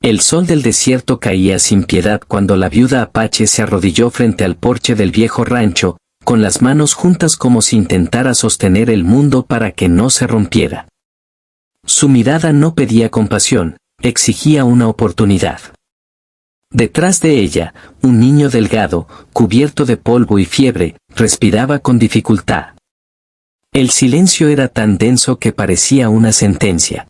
El sol del desierto caía sin piedad cuando la viuda Apache se arrodilló frente al porche del viejo rancho, con las manos juntas como si intentara sostener el mundo para que no se rompiera. Su mirada no pedía compasión, exigía una oportunidad. Detrás de ella, un niño delgado, cubierto de polvo y fiebre, respiraba con dificultad. El silencio era tan denso que parecía una sentencia.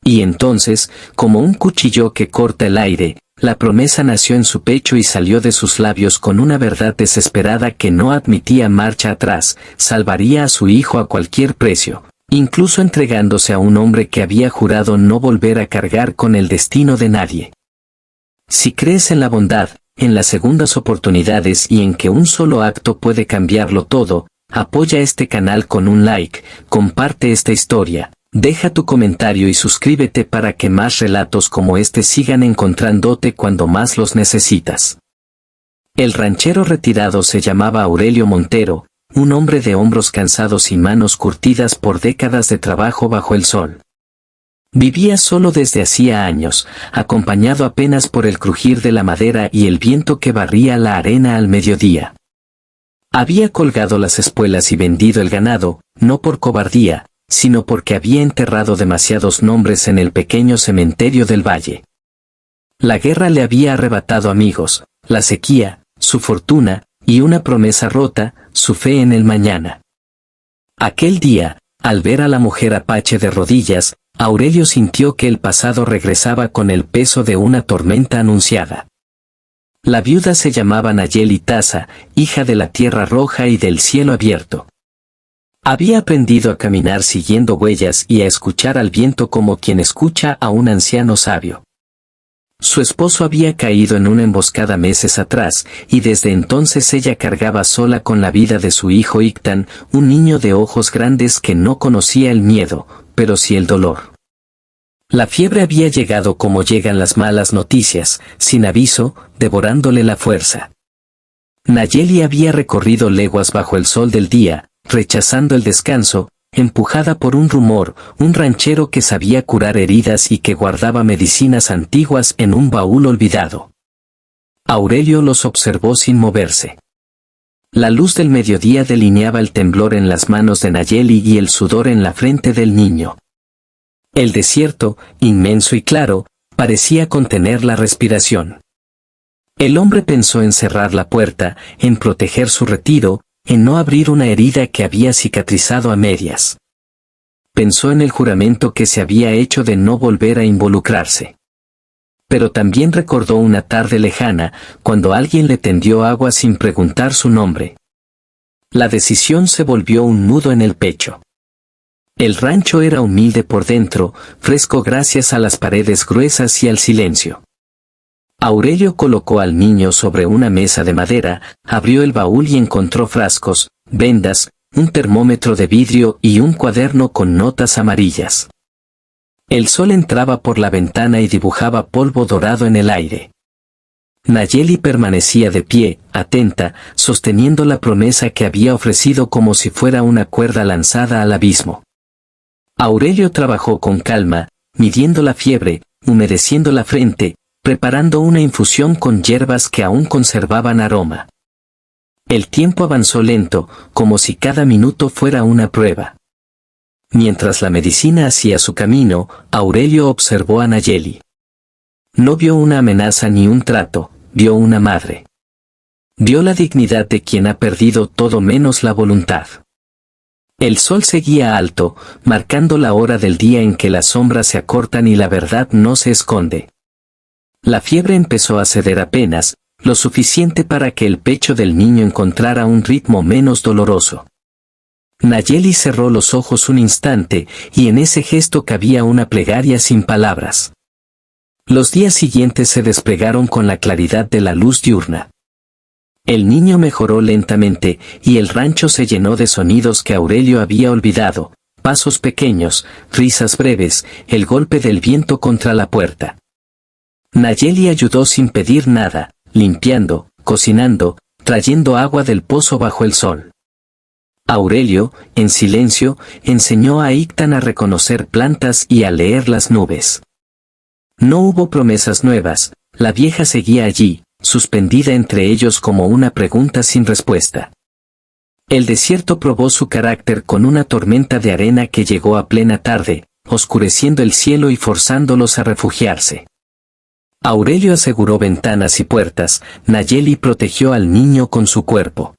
Y entonces, como un cuchillo que corta el aire, la promesa nació en su pecho y salió de sus labios con una verdad desesperada que no admitía marcha atrás: salvaría a su hijo a cualquier precio, incluso entregándose a un hombre que había jurado no volver a cargar con el destino de nadie. Si crees en la bondad, en las segundas oportunidades y en que un solo acto puede cambiarlo todo, apoya este canal con un like, comparte esta historia. Deja tu comentario y suscríbete para que más relatos como este sigan encontrándote cuando más los necesitas. El ranchero retirado se llamaba Aurelio Montero, un hombre de hombros cansados y manos curtidas por décadas de trabajo bajo el sol. Vivía solo desde hacía años, acompañado apenas por el crujir de la madera y el viento que barría la arena al mediodía. Había colgado las espuelas y vendido el ganado, no por cobardía, sino porque había enterrado demasiados nombres en el pequeño cementerio del valle. La guerra le había arrebatado amigos, la sequía, su fortuna, y una promesa rota, su fe en el mañana. Aquel día, al ver a la mujer Apache de rodillas, Aurelio sintió que el pasado regresaba con el peso de una tormenta anunciada. La viuda se llamaba Nayeli Taza, hija de la tierra roja y del cielo abierto. Había aprendido a caminar siguiendo huellas y a escuchar al viento como quien escucha a un anciano sabio. Su esposo había caído en una emboscada meses atrás, y desde entonces ella cargaba sola con la vida de su hijo Ictan, un niño de ojos grandes que no conocía el miedo, pero sí el dolor. La fiebre había llegado como llegan las malas noticias, sin aviso, devorándole la fuerza. Nayeli había recorrido leguas bajo el sol del día, rechazando el descanso, empujada por un rumor, un ranchero que sabía curar heridas y que guardaba medicinas antiguas en un baúl olvidado. Aurelio los observó sin moverse. La luz del mediodía delineaba el temblor en las manos de Nayeli y el sudor en la frente del niño. El desierto, inmenso y claro, parecía contener la respiración. El hombre pensó en cerrar la puerta, en proteger su retiro, en no abrir una herida que había cicatrizado a medias. Pensó en el juramento que se había hecho de no volver a involucrarse. Pero también recordó una tarde lejana, cuando alguien le tendió agua sin preguntar su nombre. La decisión se volvió un nudo en el pecho. El rancho era humilde por dentro, fresco gracias a las paredes gruesas y al silencio. Aurelio colocó al niño sobre una mesa de madera, abrió el baúl y encontró frascos, vendas, un termómetro de vidrio y un cuaderno con notas amarillas. El sol entraba por la ventana y dibujaba polvo dorado en el aire. Nayeli permanecía de pie, atenta, sosteniendo la promesa que había ofrecido como si fuera una cuerda lanzada al abismo. Aurelio trabajó con calma, midiendo la fiebre, humedeciendo la frente, preparando una infusión con hierbas que aún conservaban aroma. El tiempo avanzó lento, como si cada minuto fuera una prueba. Mientras la medicina hacía su camino, Aurelio observó a Nayeli. No vio una amenaza ni un trato, vio una madre. Vio la dignidad de quien ha perdido todo menos la voluntad. El sol seguía alto, marcando la hora del día en que las sombras se acortan y la verdad no se esconde. La fiebre empezó a ceder apenas, lo suficiente para que el pecho del niño encontrara un ritmo menos doloroso. Nayeli cerró los ojos un instante, y en ese gesto cabía una plegaria sin palabras. Los días siguientes se desplegaron con la claridad de la luz diurna. El niño mejoró lentamente, y el rancho se llenó de sonidos que Aurelio había olvidado, pasos pequeños, risas breves, el golpe del viento contra la puerta. Nayeli ayudó sin pedir nada, limpiando, cocinando, trayendo agua del pozo bajo el sol. Aurelio, en silencio, enseñó a Ictan a reconocer plantas y a leer las nubes. No hubo promesas nuevas, la vieja seguía allí, suspendida entre ellos como una pregunta sin respuesta. El desierto probó su carácter con una tormenta de arena que llegó a plena tarde, oscureciendo el cielo y forzándolos a refugiarse. Aurelio aseguró ventanas y puertas, Nayeli protegió al niño con su cuerpo.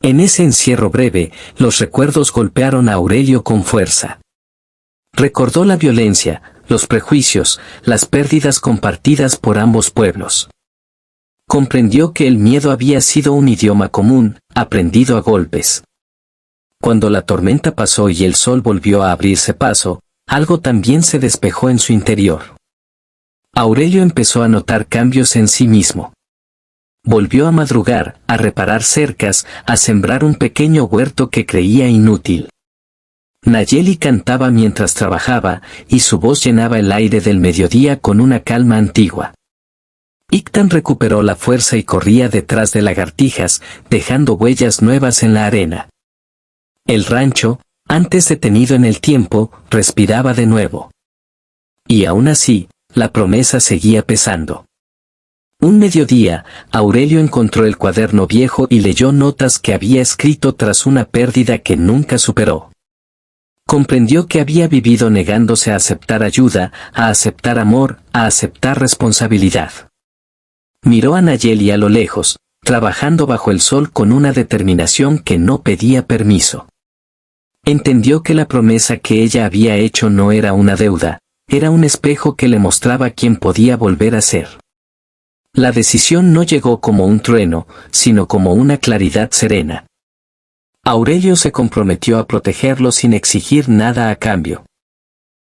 En ese encierro breve, los recuerdos golpearon a Aurelio con fuerza. Recordó la violencia, los prejuicios, las pérdidas compartidas por ambos pueblos. Comprendió que el miedo había sido un idioma común, aprendido a golpes. Cuando la tormenta pasó y el sol volvió a abrirse paso, algo también se despejó en su interior. Aurelio empezó a notar cambios en sí mismo. Volvió a madrugar, a reparar cercas, a sembrar un pequeño huerto que creía inútil. Nayeli cantaba mientras trabajaba, y su voz llenaba el aire del mediodía con una calma antigua. Ictan recuperó la fuerza y corría detrás de lagartijas, dejando huellas nuevas en la arena. El rancho, antes detenido en el tiempo, respiraba de nuevo. Y aún así, la promesa seguía pesando. Un mediodía, Aurelio encontró el cuaderno viejo y leyó notas que había escrito tras una pérdida que nunca superó. Comprendió que había vivido negándose a aceptar ayuda, a aceptar amor, a aceptar responsabilidad. Miró a Nayeli a lo lejos, trabajando bajo el sol con una determinación que no pedía permiso. Entendió que la promesa que ella había hecho no era una deuda, era un espejo que le mostraba quién podía volver a ser. La decisión no llegó como un trueno, sino como una claridad serena. Aurelio se comprometió a protegerlo sin exigir nada a cambio.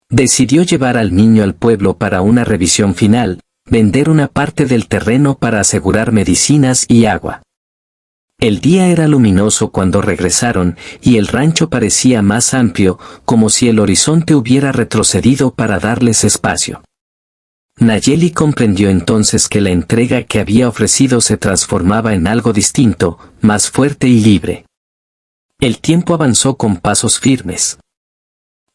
Decidió llevar al niño al pueblo para una revisión final, vender una parte del terreno para asegurar medicinas y agua. El día era luminoso cuando regresaron, y el rancho parecía más amplio, como si el horizonte hubiera retrocedido para darles espacio. Nayeli comprendió entonces que la entrega que había ofrecido se transformaba en algo distinto, más fuerte y libre. El tiempo avanzó con pasos firmes.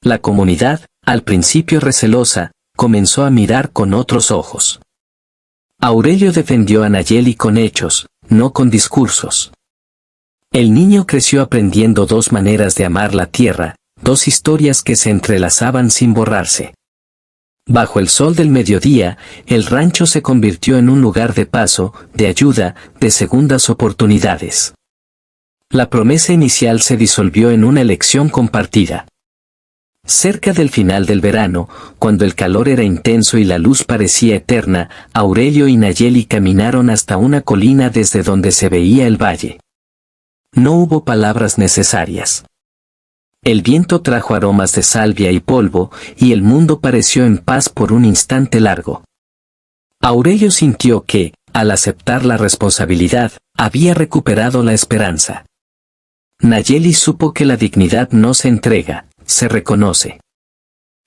La comunidad, al principio recelosa, comenzó a mirar con otros ojos. Aurelio defendió a Nayeli con hechos, no con discursos. El niño creció aprendiendo dos maneras de amar la tierra, dos historias que se entrelazaban sin borrarse. Bajo el sol del mediodía, el rancho se convirtió en un lugar de paso, de ayuda, de segundas oportunidades. La promesa inicial se disolvió en una elección compartida. Cerca del final del verano, cuando el calor era intenso y la luz parecía eterna, Aurelio y Nayeli caminaron hasta una colina desde donde se veía el valle. No hubo palabras necesarias. El viento trajo aromas de salvia y polvo, y el mundo pareció en paz por un instante largo. Aurelio sintió que, al aceptar la responsabilidad, había recuperado la esperanza. Nayeli supo que la dignidad no se entrega, se reconoce.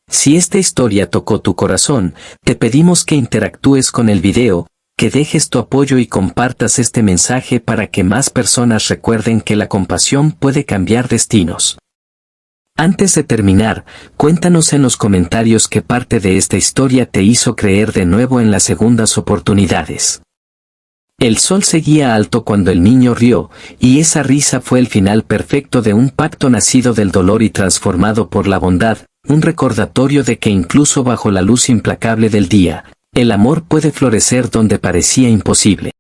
Si esta historia tocó tu corazón, te pedimos que interactúes con el video, que dejes tu apoyo y compartas este mensaje para que más personas recuerden que la compasión puede cambiar destinos. Antes de terminar, cuéntanos en los comentarios qué parte de esta historia te hizo creer de nuevo en las segundas oportunidades. El sol seguía alto cuando el niño rió, y esa risa fue el final perfecto de un pacto nacido del dolor y transformado por la bondad, un recordatorio de que incluso bajo la luz implacable del día, el amor puede florecer donde parecía imposible.